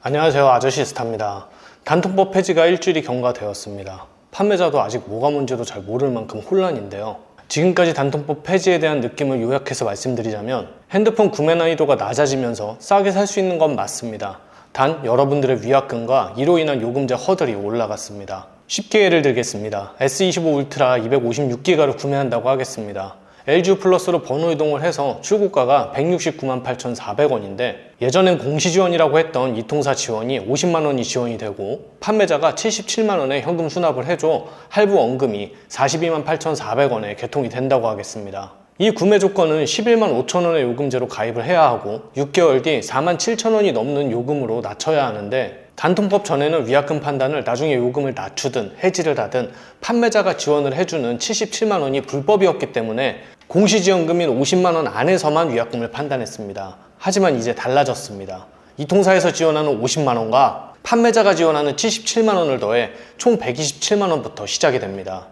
안녕하세요, 아저씨스타입니다. 단통법 폐지가 일주일이 경과되었습니다. 판매자도 아직 뭐가 뭔지도 잘 모를 만큼 혼란인데요. 지금까지 단통법 폐지에 대한 느낌을 요약해서 말씀드리자면 핸드폰 구매 난이도가 낮아지면서 싸게 살 수 있는 건 맞습니다. 단 여러분들의 위약금과 이로 인한 요금제 허들이 올라갔습니다. 쉽게 예를 들겠습니다. S25 울트라 256기가를 구매한다고 하겠습니다. LG 플러스로 번호 이동을 해서 출고가가 169만 8,400원인데 예전엔 공시지원이라고 했던 이통사 지원이 50만원이 지원이 되고 판매자가 77만원에 현금 수납을 해줘 할부 원금이 42만 8,400원에 개통이 된다고 하겠습니다. 이 구매 조건은 11만 5천원의 요금제로 가입을 해야 하고 6개월 뒤 4만 7천원이 넘는 요금으로 낮춰야 하는데 단통법 전에는 위약금 판단을 나중에 요금을 낮추든 해지를 하든 판매자가 지원을 해주는 77만원이 불법이었기 때문에 공시지원금인 50만원 안에서만 위약금을 판단했습니다. 하지만 이제 달라졌습니다. 이통사에서 지원하는 50만원과 판매자가 지원하는 77만원을 더해 총 127만원부터 시작이 됩니다.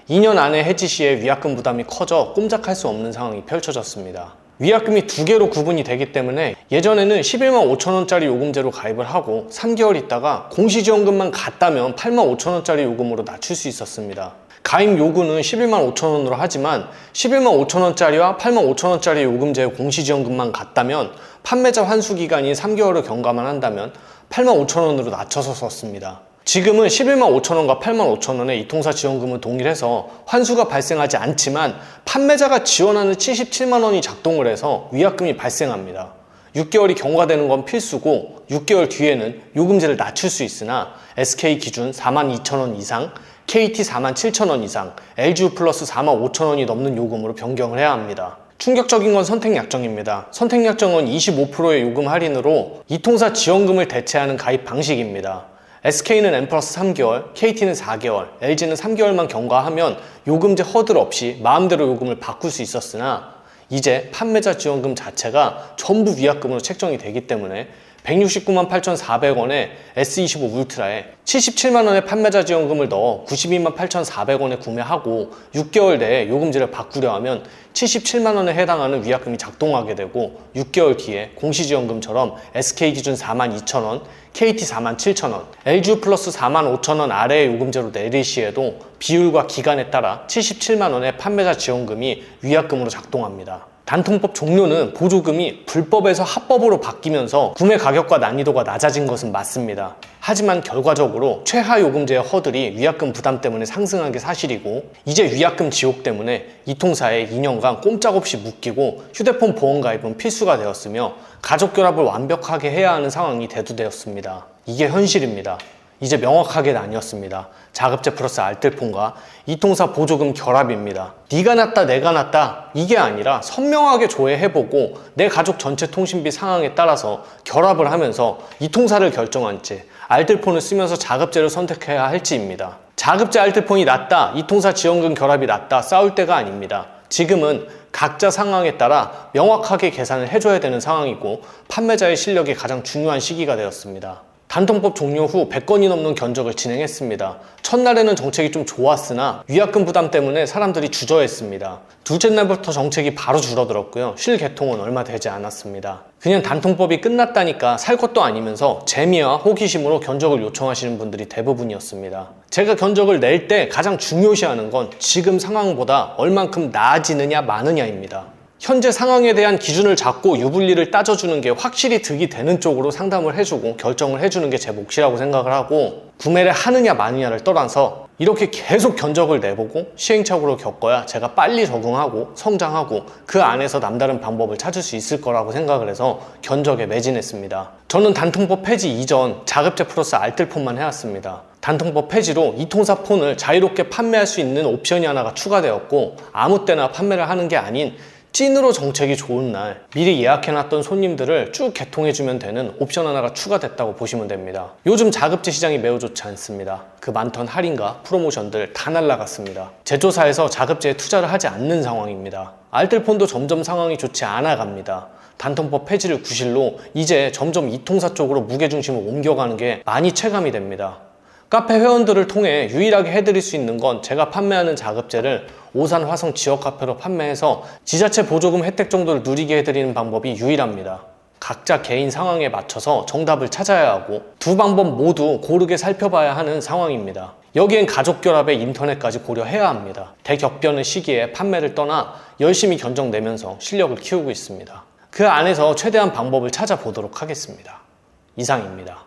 2년 안에 해지 시에 위약금 부담이 커져 꼼짝할 수 없는 상황이 펼쳐졌습니다. 위약금이 두 개로 구분이 되기 때문에 예전에는 11만 5천원짜리 요금제로 가입을 하고 3개월 있다가 공시지원금만 갔다면 8만 5천원짜리 요금으로 낮출 수 있었습니다. 가입 요구는 11만 5천원으로 하지만 11만 5천원짜리와 8만 5천원짜리 요금제의 공시지원금만 갔다면 판매자 환수기간이 3개월을 경과만 한다면 8만 5천원으로 낮춰서 썼습니다. 지금은 11만 5천원과 8만 5천원의 이통사 지원금은 동일해서 환수가 발생하지 않지만 판매자가 지원하는 77만원이 작동을 해서 위약금이 발생합니다. 6개월이 경과되는 건 필수고 6개월 뒤에는 요금제를 낮출 수 있으나 SK 기준 4만 2천원 이상, KT 4만 7천원 이상, LG 플러스 4만 5천원이 넘는 요금으로 변경을 해야 합니다. 충격적인 건 선택약정입니다. 선택약정은 25%의 요금 할인으로 이통사 지원금을 대체하는 가입 방식입니다. SK는 N 플러스 3개월, KT는 4개월, LG는 3개월만 경과하면 요금제 허들 없이 마음대로 요금을 바꿀 수 있었으나 이제 판매자 지원금 자체가 전부 위약금으로 책정이 되기 때문에 169만 8,400원에 S25 울트라에 77만원의 판매자 지원금을 넣어 92만 8,400원에 구매하고 6개월 내에 요금제를 바꾸려 하면 77만원에 해당하는 위약금이 작동하게 되고 6개월 뒤에 공시지원금처럼 SK 기준 4만 2천원, KT 4만 7천원, LG 플러스 4만 5천원 아래의 요금제로 내릴 시에도 비율과 기간에 따라 77만원의 판매자 지원금이 위약금으로 작동합니다. 단통법 종료는 보조금이 불법에서 합법으로 바뀌면서 구매 가격과 난이도가 낮아진 것은 맞습니다. 하지만 결과적으로 최하 요금제의 허들이 위약금 부담 때문에 상승한 게 사실이고 이제 위약금 지옥 때문에 이통사에 2년간 꼼짝없이 묶이고 휴대폰 보험 가입은 필수가 되었으며 가족 결합을 완벽하게 해야 하는 상황이 대두되었습니다. 이게 현실입니다. 이제 명확하게 나뉘었습니다. 자급제 플러스 알뜰폰과 이통사 보조금 결합입니다. 네가 낫다 내가 낫다 이게 아니라 선명하게 조회해보고 내 가족 전체 통신비 상황에 따라서 결합을 하면서 이통사를 결정할지 알뜰폰을 쓰면서 자급제를 선택해야 할지입니다. 자급제 알뜰폰이 낫다, 이통사 지원금 결합이 낫다 싸울 때가 아닙니다. 지금은 각자 상황에 따라 명확하게 계산을 해줘야 되는 상황이고 판매자의 실력이 가장 중요한 시기가 되었습니다. 단통법 종료 후 100건이 넘는 견적을 진행했습니다. 첫날에는 정책이 좀 좋았으나 위약금 부담 때문에 사람들이 주저했습니다. 둘째 날부터 정책이 바로 줄어들었고요. 실개통은 얼마 되지 않았습니다. 그냥 단통법이 끝났다니까 살 것도 아니면서 재미와 호기심으로 견적을 요청하시는 분들이 대부분이었습니다. 제가 견적을 낼 때 가장 중요시하는 건 지금 상황보다 얼만큼 나아지느냐 마느냐입니다. 현재 상황에 대한 기준을 잡고 유불리를 따져주는 게 확실히 득이 되는 쪽으로 상담을 해주고 결정을 해주는 게 제 몫이라고 생각을 하고 구매를 하느냐 마느냐를 떠나서 이렇게 계속 견적을 내보고 시행착오를 겪어야 제가 빨리 적응하고 성장하고 그 안에서 남다른 방법을 찾을 수 있을 거라고 생각을 해서 견적에 매진했습니다. 저는 단통법 폐지 이전 자급제 플러스 알뜰폰만 해왔습니다. 단통법 폐지로 이통사 폰을 자유롭게 판매할 수 있는 옵션이 하나가 추가되었고 아무 때나 판매를 하는 게 아닌 찐으로 정책이 좋은 날 미리 예약해놨던 손님들을 쭉 개통해주면 되는 옵션 하나가 추가됐다고 보시면 됩니다. 요즘 자급제 시장이 매우 좋지 않습니다. 그 많던 할인과 프로모션들 다 날라갔습니다. 제조사에서 자급제에 투자를 하지 않는 상황입니다. 알뜰폰도 점점 상황이 좋지 않아 갑니다. 단통법 폐지를 구실로 이제 점점 이통사 쪽으로 무게중심을 옮겨가는 게 많이 체감이 됩니다. 카페 회원들을 통해 유일하게 해드릴 수 있는 건 제가 판매하는 자급제를 오산 화성 지역 카페로 판매해서 지자체 보조금 혜택 정도를 누리게 해드리는 방법이 유일합니다. 각자 개인 상황에 맞춰서 정답을 찾아야 하고 두 방법 모두 고르게 살펴봐야 하는 상황입니다. 여기엔 가족 결합에 인터넷까지 고려해야 합니다. 대격변의 시기에 판매를 떠나 열심히 견적내면서 실력을 키우고 있습니다. 그 안에서 최대한 방법을 찾아보도록 하겠습니다. 이상입니다.